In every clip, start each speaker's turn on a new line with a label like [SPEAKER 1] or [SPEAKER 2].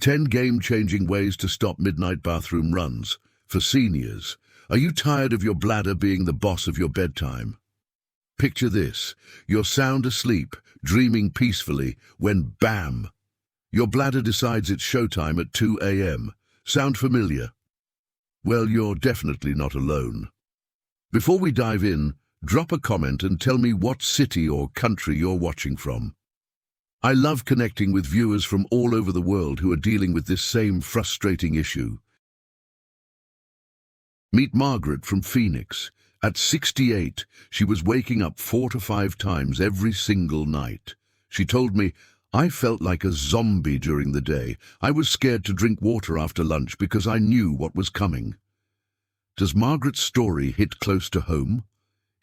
[SPEAKER 1] 10 game-changing ways to stop midnight bathroom runs. For seniors, are you tired of your bladder being the boss of your bedtime? Picture this. You're sound asleep, dreaming peacefully, when bam! Your bladder decides it's showtime at 2 a.m. Sound familiar? Well, you're definitely not alone. Before we dive in, drop a comment and tell me what city or country you're watching from. I love connecting with viewers from all over the world who are dealing with this same frustrating issue. Meet Margaret from Phoenix. At 68, she was waking up 4 to 5 times every single night. She told me, "I felt like a zombie during the day. I was scared to drink water after lunch because I knew what was coming." Does Margaret's story hit close to home?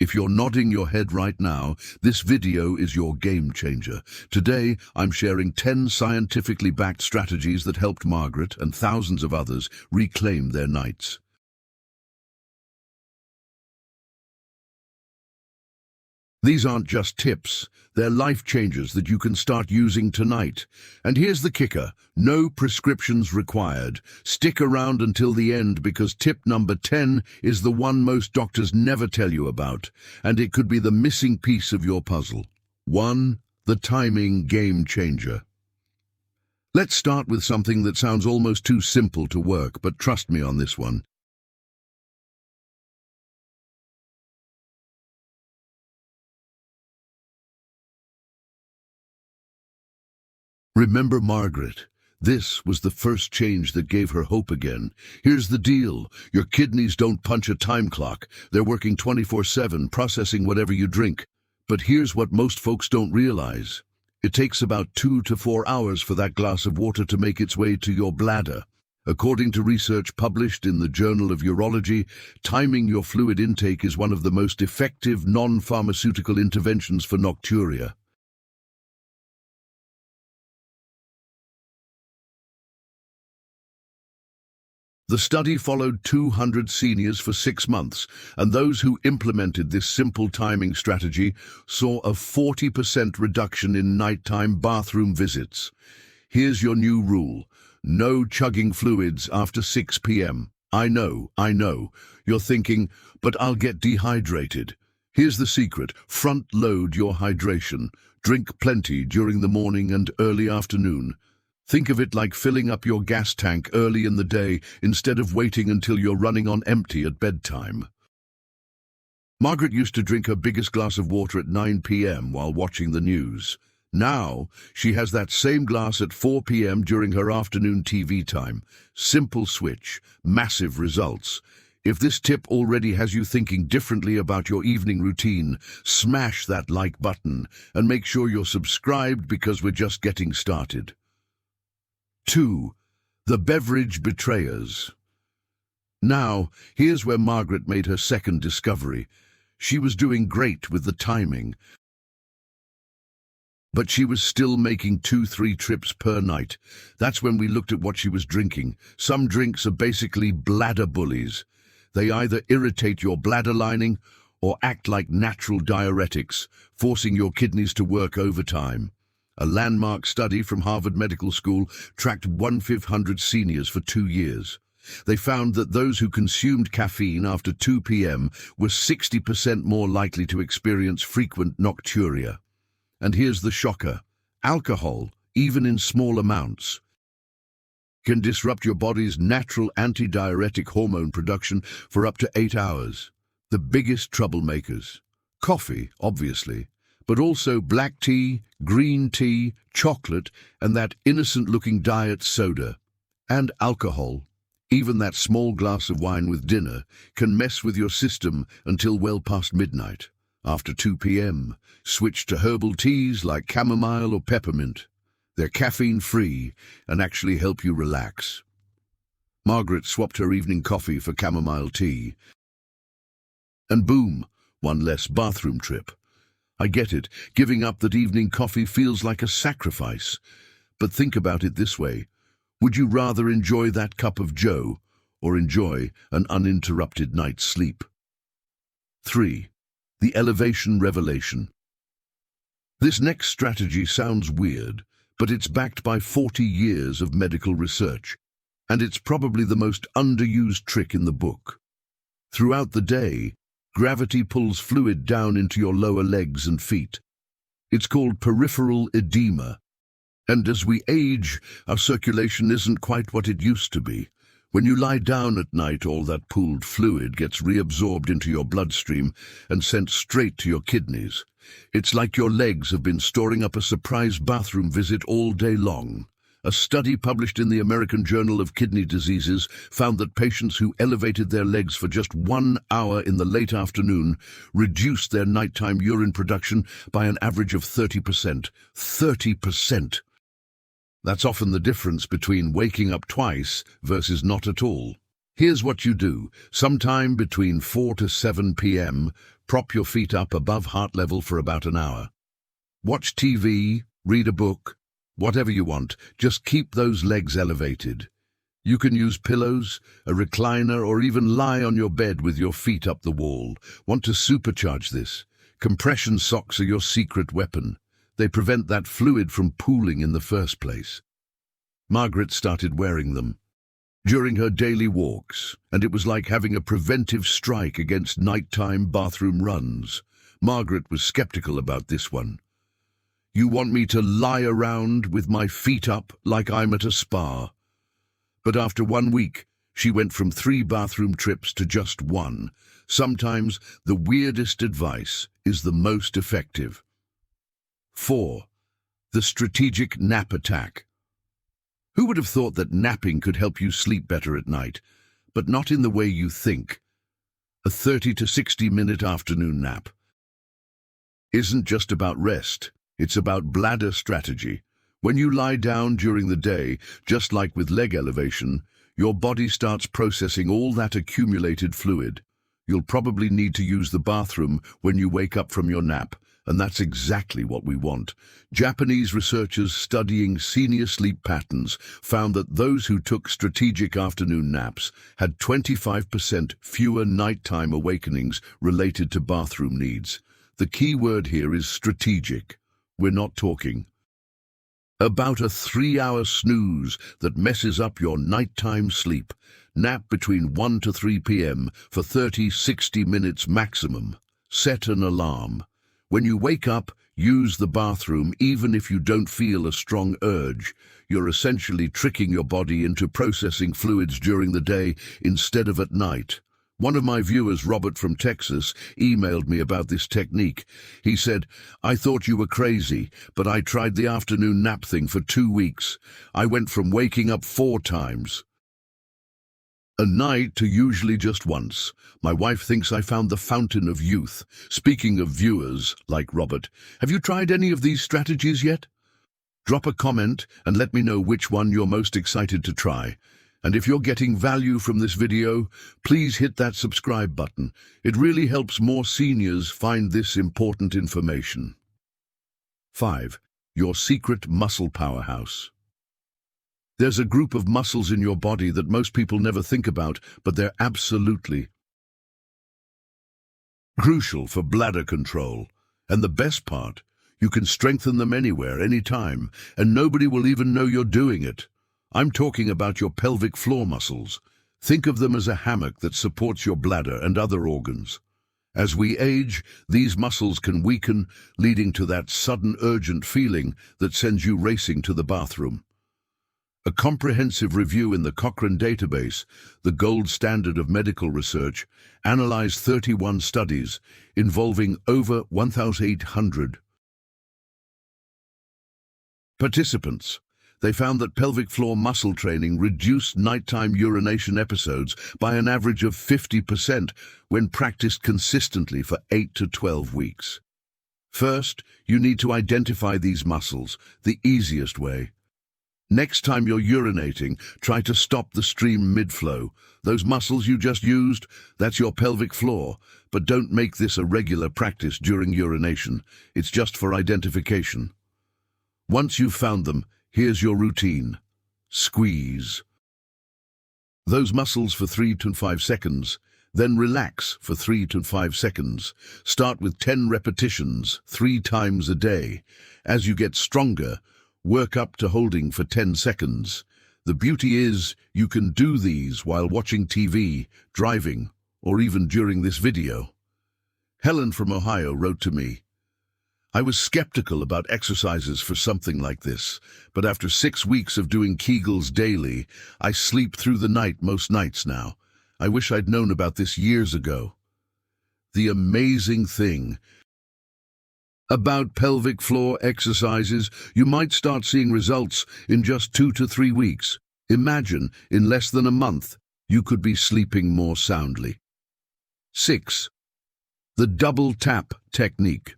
[SPEAKER 1] If you're nodding your head right now, this video is your game changer. Today, I'm sharing 10 scientifically backed strategies that helped Margaret and thousands of others reclaim their nights. These aren't just tips, they're life changers that you can start using tonight. And here's the kicker, no prescriptions required. Stick around until the end because tip number 10 is the one most doctors never tell you about, and it could be the missing piece of your puzzle. 1. The timing game changer. Let's start with something that sounds almost too simple to work, but trust me on this one. Remember Margaret. This was the first change that gave her hope again. Here's the deal. Your kidneys don't punch a time clock. They're working 24/7, processing whatever you drink. But here's what most folks don't realize. It takes about 2 to 4 hours for that glass of water to make its way to your bladder. According to research published in the Journal of Urology, timing your fluid intake is one of the most effective non-pharmaceutical interventions for nocturia. The study followed 200 seniors for 6 months, and those who implemented this simple timing strategy saw a 40% reduction in nighttime bathroom visits. Here's your new rule. No chugging fluids after 6 p.m. I know. You're thinking, but I'll get dehydrated. Here's the secret. Front-load your hydration. Drink plenty during the morning and early afternoon. Think of it like filling up your gas tank early in the day instead of waiting until you're running on empty at bedtime. Margaret used to drink her biggest glass of water at 9 p.m. while watching the news. Now, she has that same glass at 4 p.m. during her afternoon TV time. Simple switch, massive results. If this tip already has you thinking differently about your evening routine, smash that like button and make sure you're subscribed because we're just getting started. 2. The beverage betrayers. Now, here's where Margaret made her second discovery. She was doing great with the timing, but she was still making 2-3 trips per night. That's when we looked at what she was drinking. Some drinks are basically bladder bullies. They either irritate your bladder lining or act like natural diuretics, forcing your kidneys to work overtime. A landmark study from Harvard Medical School tracked 1,500 seniors for 2 years. They found that those who consumed caffeine after 2 p.m. were 60% more likely to experience frequent nocturia. And here's the shocker. Alcohol, even in small amounts, can disrupt your body's natural antidiuretic hormone production for up to 8 hours. The biggest troublemakers. Coffee, obviously, but also black tea, green tea, chocolate, and that innocent-looking diet soda. And alcohol, even that small glass of wine with dinner, can mess with your system until well past midnight. After 2 p.m., switch to herbal teas like chamomile or peppermint. They're caffeine-free and actually help you relax. Margaret swapped her evening coffee for chamomile tea. And boom, one less bathroom trip. I get it, giving up that evening coffee feels like a sacrifice. But think about it this way. Would you rather enjoy that cup of joe or enjoy an uninterrupted night's sleep? 3. The elevation revelation. This next strategy sounds weird, but it's backed by 40 years of medical research, and it's probably the most underused trick in the book. Throughout the day, gravity pulls fluid down into your lower legs and feet. It's called peripheral edema, and as we age, our circulation isn't quite what it used to be. When you lie down at night, all that pooled fluid gets reabsorbed into your bloodstream and sent straight to your kidneys. It's like your legs have been storing up a surprise bathroom visit all day long. A study published in the American Journal of Kidney Diseases found that patients who elevated their legs for just 1 hour in the late afternoon reduced their nighttime urine production by an average of 30%. 30%! That's often the difference between waking up twice versus not at all. Here's what you do. Sometime between 4 to 7 p.m., prop your feet up above heart level for about an hour. Watch TV, read a book, whatever you want. Just keep those legs elevated. You can use pillows, a recliner, or even lie on your bed with your feet up the wall. Want to supercharge this? Compression socks are your secret weapon. They prevent that fluid from pooling in the first place. Margaret started wearing them during her daily walks, and it was like having a preventive strike against nighttime bathroom runs. Margaret was skeptical about this one. You want me to lie around with my feet up like I'm at a spa? But after 1 week, she went from 3 bathroom trips to just 1. Sometimes the weirdest advice is the most effective. 4. The strategic nap attack. Who would have thought that napping could help you sleep better at night, but not in the way you think? A 30 to 60-minute afternoon nap isn't just about rest, it's about bladder strategy. When you lie down during the day, just like with leg elevation, your body starts processing all that accumulated fluid. You'll probably need to use the bathroom when you wake up from your nap, and that's exactly what we want. Japanese researchers studying senior sleep patterns found that those who took strategic afternoon naps had 25% fewer nighttime awakenings related to bathroom needs. The key word here is strategic. We're not talking about a 3-hour snooze that messes up your nighttime sleep. Nap between 1 to 3 p.m. for 30-60 minutes maximum. Set an alarm. When you wake up, use the bathroom even if you don't feel a strong urge. You're essentially tricking your body into processing fluids during the day instead of at night. One of my viewers, Robert from Texas, emailed me about this technique. He said, "I thought you were crazy, but I tried the afternoon nap thing for 2 weeks. I went from waking up 4 times a night to usually just once. My wife thinks I found the fountain of youth." Speaking of viewers like Robert, have you tried any of these strategies yet? Drop a comment and let me know which one you're most excited to try. And if you're getting value from this video, please hit that subscribe button. It really helps more seniors find this important information. 5. Your secret muscle powerhouse. There's a group of muscles in your body that most people never think about, but they're absolutely crucial for bladder control. And the best part, you can strengthen them anywhere, anytime, and nobody will even know you're doing it. I'm talking about your pelvic floor muscles. Think of them as a hammock that supports your bladder and other organs. As we age, these muscles can weaken, leading to that sudden urgent feeling that sends you racing to the bathroom. A comprehensive review in the Cochrane database, the gold standard of medical research, analyzed 31 studies involving over 1,800 participants. They found that pelvic floor muscle training reduced nighttime urination episodes by an average of 50% when practiced consistently for 8 to 12 weeks. First, you need to identify these muscles, the easiest way. Next time you're urinating, try to stop the stream mid-flow. Those muscles you just used, that's your pelvic floor. But don't make this a regular practice during urination. It's just for identification. Once you've found them, here's your routine. Squeeze those muscles for 3 to 5 seconds, then relax for 3 to 5 seconds. Start with 10 repetitions, 3 times a day. As you get stronger, Work up to holding for 10 seconds. The beauty is you can do these while watching TV, driving, or even during this video. Helen from Ohio wrote to me, "I was skeptical about exercises for something like this, but after 6 weeks of doing Kegels daily, I sleep through the night most nights now. I wish I'd known about this years ago." The amazing thing about pelvic floor exercises, you might start seeing results in just 2 to 3 weeks. Imagine, in less than a month, you could be sleeping more soundly. 6. The double tap technique.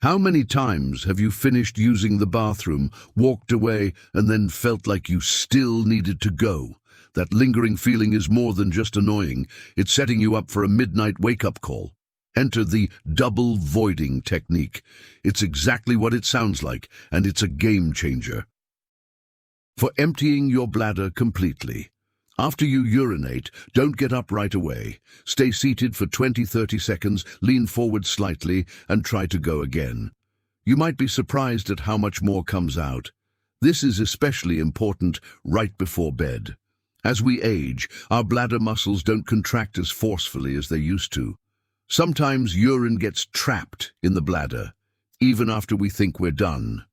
[SPEAKER 1] How many times have you finished using the bathroom, walked away, and then felt like you still needed to go? That lingering feeling is more than just annoying. It's setting you up for a midnight wake-up call. Enter the double voiding technique. It's exactly what it sounds like, and it's a game changer for emptying your bladder completely. After you urinate, don't get up right away. Stay seated for 20-30 seconds, lean forward slightly, and try to go again. You might be surprised at how much more comes out. This is especially important right before bed. As we age, our bladder muscles don't contract as forcefully as they used to. Sometimes urine gets trapped in the bladder, even after we think we're done.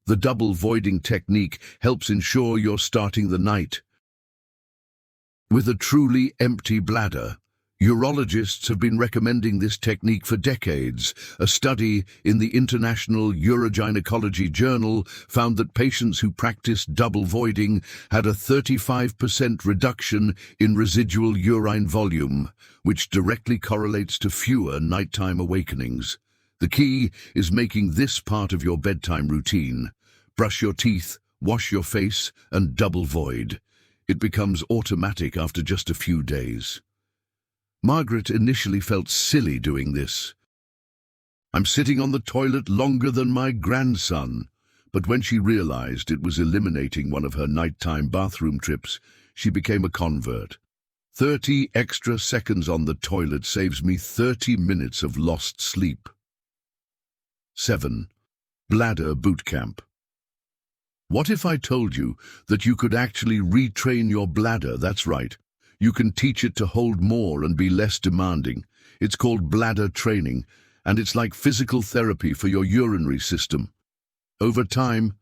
[SPEAKER 1] The double voiding technique helps ensure you're starting the night with a truly empty bladder. Urologists have been recommending this technique for decades. A study in the International Urogynecology Journal found that patients who practiced double voiding had a 35% reduction in residual urine volume, which directly correlates to fewer nighttime awakenings. The key is making this part of your bedtime routine. Brush your teeth, wash your face, and double void. It becomes automatic after just a few days. Margaret initially felt silly doing this. "I'm sitting on the toilet longer than my grandson." But when she realized it was eliminating one of her nighttime bathroom trips, she became a convert. 30 extra seconds on the toilet saves me 30 minutes of lost sleep. 7. Bladder boot camp. What if I told you that you could actually retrain your bladder? That's right. You can teach it to hold more and be less demanding. It's called bladder training, and it's like physical therapy for your urinary system. Over time,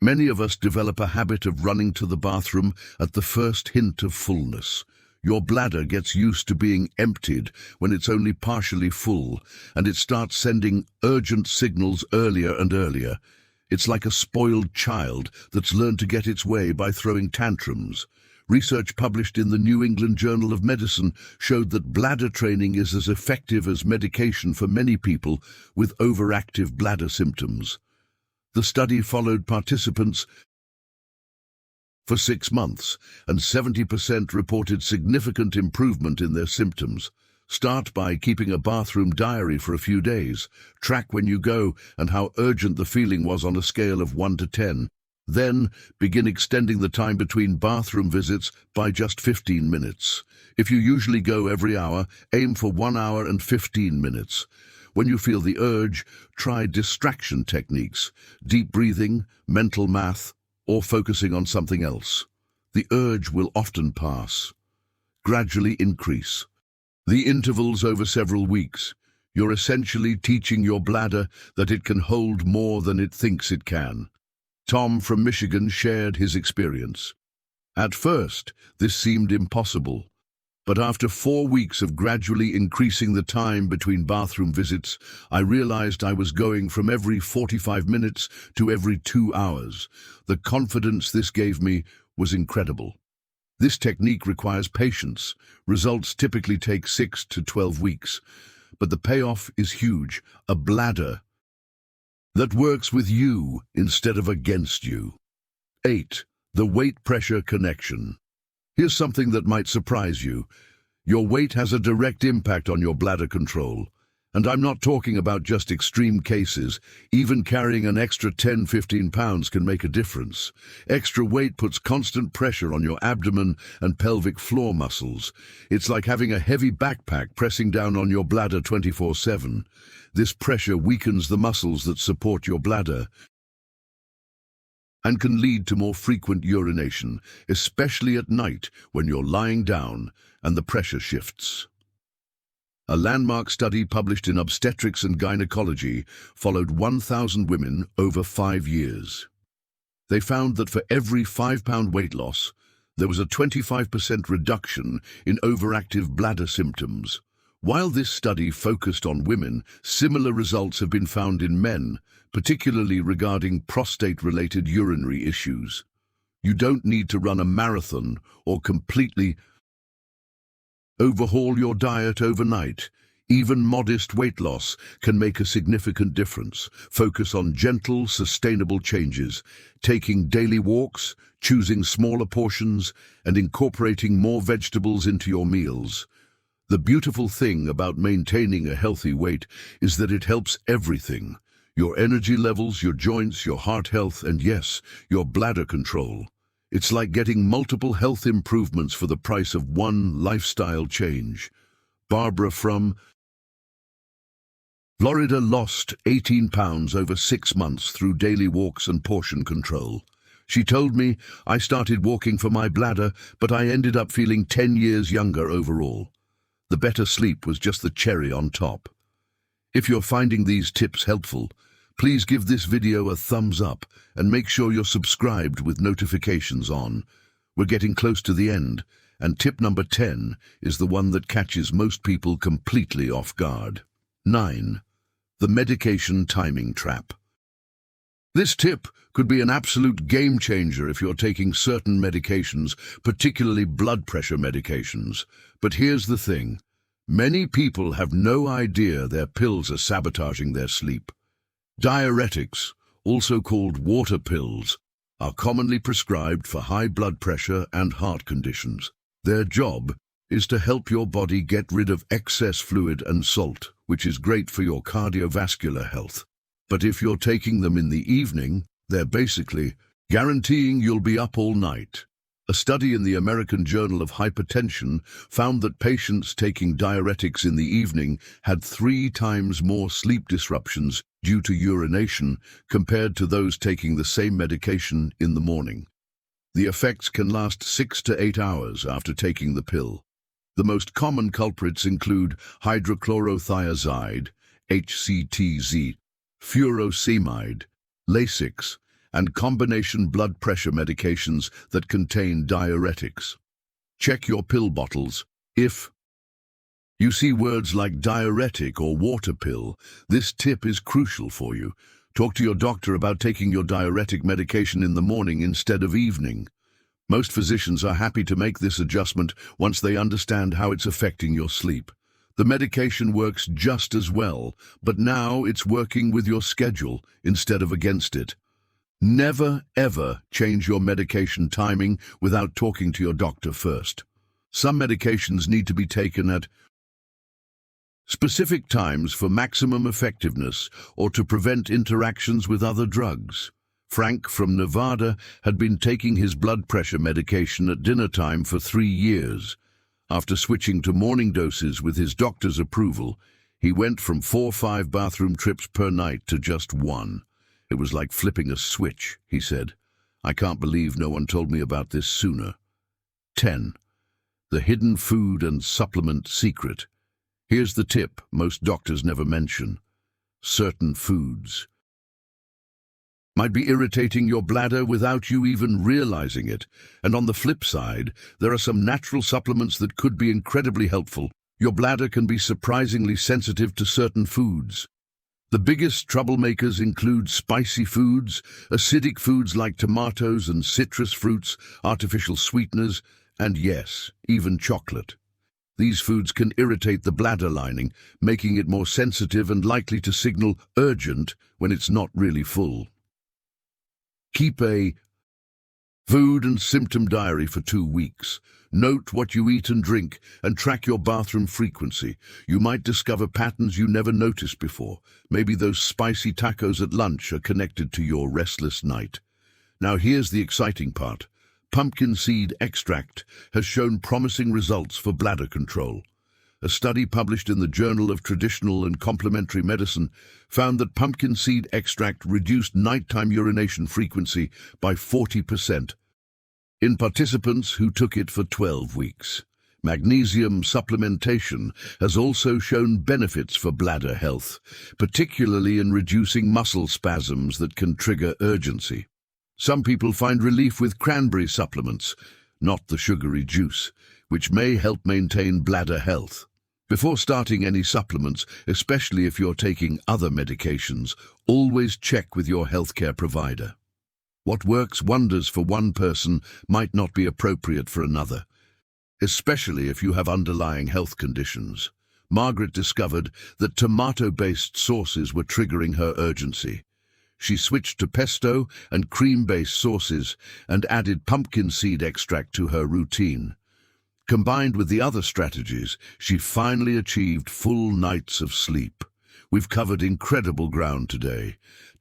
[SPEAKER 1] many of us develop a habit of running to the bathroom at the first hint of fullness. Your bladder gets used to being emptied when it's only partially full, and it starts sending urgent signals earlier and earlier. It's like a spoiled child that's learned to get its way by throwing tantrums. Research published in the New England Journal of Medicine showed that bladder training is as effective as medication for many people with overactive bladder symptoms. The study followed participants for 6 months, and 70% reported significant improvement in their symptoms. Start by keeping a bathroom diary for a few days. Track when you go and how urgent the feeling was on a scale of 1 to 10. Then begin extending the time between bathroom visits by just 15 minutes. If you usually go every hour, aim for 1 hour and 15 minutes. When you feel the urge, try distraction techniques, deep breathing, mental math, or focusing on something else. The urge will often pass. Gradually increase the intervals over several weeks. You're essentially teaching your bladder that it can hold more than it thinks it can. Tom from Michigan shared his experience. At first, this seemed impossible, but after 4 weeks of gradually increasing the time between bathroom visits, I realized I was going from every 45 minutes to every 2 hours. The confidence this gave me was incredible. This technique requires patience. Results typically take 6 to 12 weeks, but the payoff is huge. A bladder that works with you instead of against you. 8. The weight-pressure connection. Here's something that might surprise you. Your weight has a direct impact on your bladder control. And I'm not talking about just extreme cases. Even carrying an extra 10-15 pounds can make a difference. Extra weight puts constant pressure on your abdomen and pelvic floor muscles. It's like having a heavy backpack pressing down on your bladder 24/7. This pressure weakens the muscles that support your bladder. and can lead to more frequent urination, especially at night when you're lying down and the pressure shifts. A landmark study published in Obstetrics and Gynecology followed 1,000 women over 5 years. They found that for every 5-pound weight loss, there was a 25% reduction in overactive bladder symptoms. While this study focused on women, similar results have been found in men, particularly regarding prostate-related urinary issues. You don't need to run a marathon or completely overhaul your diet overnight. Even modest weight loss can make a significant difference. Focus on gentle, sustainable changes, taking daily walks, choosing smaller portions, and incorporating more vegetables into your meals. The beautiful thing about maintaining a healthy weight is that it helps everything: your energy levels, your joints, your heart health, and yes, your bladder control. It's like getting multiple health improvements for the price of one lifestyle change. Barbara from Florida lost 18 pounds over 6 months through daily walks and portion control. She told me, "I started walking for my bladder, but I ended up feeling 10 years younger overall. The better sleep was just the cherry on top." If you're finding these tips helpful, please give this video a thumbs up and make sure you're subscribed with notifications on. We're getting close to the end, and tip number 10 is the one that catches most people completely off guard. 9. The medication timing trap. This tip could be an absolute game changer if you're taking certain medications, particularly blood pressure medications. But here's the thing: many people have no idea their pills are sabotaging their sleep. Diuretics, also called water pills, are commonly prescribed for high blood pressure and heart conditions. Their job is to help your body get rid of excess fluid and salt, which is great for your cardiovascular health. But if you're taking them in the evening, they're basically guaranteeing you'll be up all night. A study in the American Journal of Hypertension found that patients taking diuretics in the evening had 3 times more sleep disruptions due to urination compared to those taking the same medication in the morning. The effects can last 6 to 8 hours after taking the pill. The most common culprits include hydrochlorothiazide, HCTZ, furosemide, Lasix, and combination blood pressure medications that contain diuretics. Check your pill bottles. If you see words like diuretic or water pill, this tip is crucial for you. Talk to your doctor about taking your diuretic medication in the morning instead of evening. Most physicians are happy to make this adjustment once they understand how it's affecting your sleep. The medication works just as well, but now it's working with your schedule instead of against it. Never, ever change your medication timing without talking to your doctor first. Some medications need to be taken at specific times for maximum effectiveness or to prevent interactions with other drugs. Frank from Nevada had been taking his blood pressure medication at dinner time for 3 years. After switching to morning doses with his doctor's approval, he went from 4-5 bathroom trips per night to just 1. It was like flipping a switch, he said. "I can't believe no one told me about this sooner." 10. The hidden food and supplement secret. Here's the tip most doctors never mention. Certain foods might be irritating your bladder without you even realizing it. And on the flip side, there are some natural supplements that could be incredibly helpful. Your bladder can be surprisingly sensitive to certain foods. The biggest troublemakers include spicy foods, acidic foods like tomatoes and citrus fruits, artificial sweeteners, and yes, even chocolate. These foods can irritate the bladder lining, making it more sensitive and likely to signal urgent when it's not really full. Keep a food and symptom diary for 2 weeks. Note what you eat and drink and track your bathroom frequency. You might discover patterns you never noticed before. Maybe those spicy tacos at lunch are connected to your restless night. Now here's the exciting part. Pumpkin seed extract has shown promising results for bladder control. A study published in the Journal of Traditional and Complementary Medicine found that pumpkin seed extract reduced nighttime urination frequency by 40% in participants who took it for 12 weeks. Magnesium supplementation has also shown benefits for bladder health, particularly in reducing muscle spasms that can trigger urgency. Some people find relief with cranberry supplements, not the sugary juice, which may help maintain bladder health. Before starting any supplements, especially if you're taking other medications, always check with your healthcare provider. What works wonders for one person might not be appropriate for another, especially if you have underlying health conditions. Margaret discovered that tomato-based sauces were triggering her urgency. She switched to pesto and cream-based sauces and added pumpkin seed extract to her routine. Combined with the other strategies, she finally achieved full nights of sleep. We've covered incredible ground today.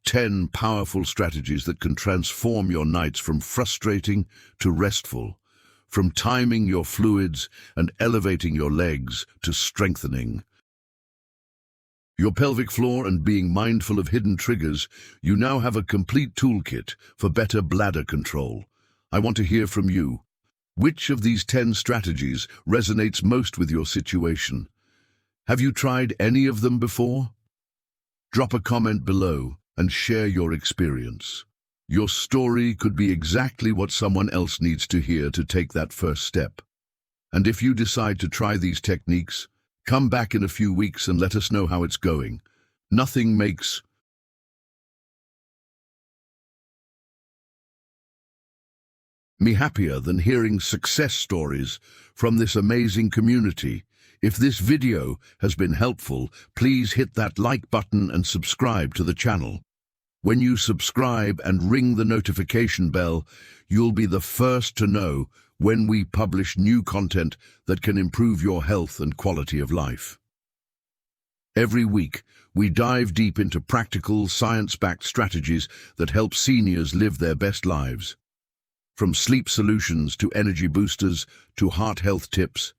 [SPEAKER 1] 10 powerful strategies that can transform your nights from frustrating to restful, from timing your fluids and elevating your legs to strengthening your pelvic floor and being mindful of hidden triggers. You now have a complete toolkit for better bladder control. I want to hear from you. Which of these 10 strategies resonates most with your situation? Have you tried any of them before? Drop a comment below and share your experience. Your story could be exactly what someone else needs to hear to take that first step. And if you decide to try these techniques, come back in a few weeks and let us know how it's going. Nothing makes me happier than hearing success stories from this amazing community. If this video has been helpful, please hit that like button and subscribe to the channel. When you subscribe and ring the notification bell, you'll be the first to know when we publish new content that can improve your health and quality of life. Every week, we dive deep into practical, science-backed strategies that help seniors live their best lives. From sleep solutions to energy boosters to heart health tips,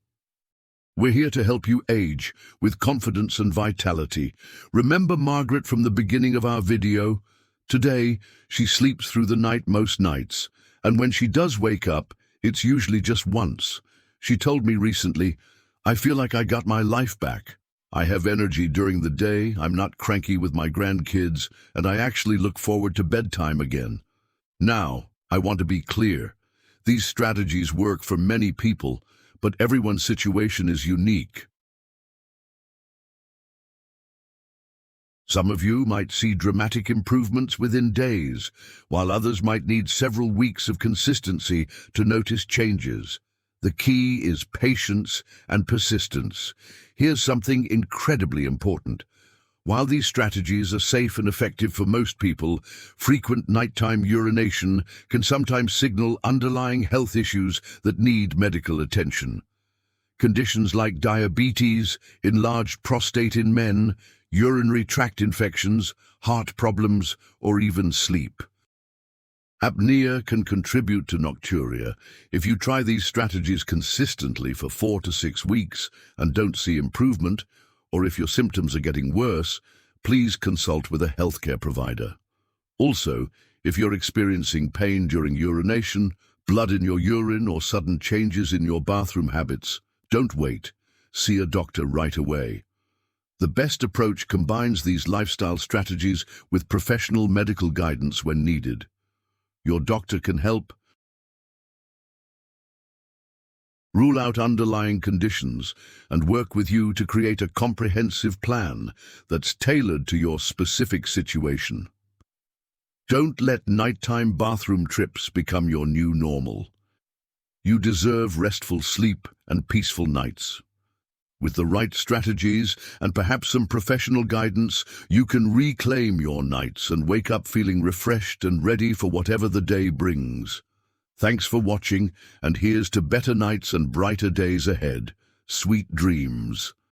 [SPEAKER 1] we're here to help you age with confidence and vitality. Remember Margaret from the beginning of our video? Today, she sleeps through the night most nights, and when she does wake up, it's usually just once. She told me recently, "I feel like I got my life back. I have energy during the day, I'm not cranky with my grandkids, and I actually look forward to bedtime again." Now, I want to be clear. These strategies work for many people, but everyone's situation is unique. Some of you might see dramatic improvements within days, while others might need several weeks of consistency to notice changes. The key is patience and persistence. Here's something incredibly important. While these strategies are safe and effective for most people, frequent nighttime urination can sometimes signal underlying health issues that need medical attention. Conditions like diabetes, enlarged prostate in men, urinary tract infections, heart problems, or even sleep apnea can contribute to nocturia. If you try these strategies consistently for 4 to 6 weeks and don't see improvement, or if your symptoms are getting worse, please consult with a healthcare provider. Also, if you're experiencing pain during urination, blood in your urine, or sudden changes in your bathroom habits, don't wait. See a doctor right away. The best approach combines these lifestyle strategies with professional medical guidance when needed. Your doctor can help rule out underlying conditions and work with you to create a comprehensive plan that's tailored to your specific situation. Don't let nighttime bathroom trips become your new normal. You deserve restful sleep and peaceful nights. With the right strategies and perhaps some professional guidance, you can reclaim your nights and wake up feeling refreshed and ready for whatever the day brings. Thanks for watching, and here's to better nights and brighter days ahead. Sweet dreams.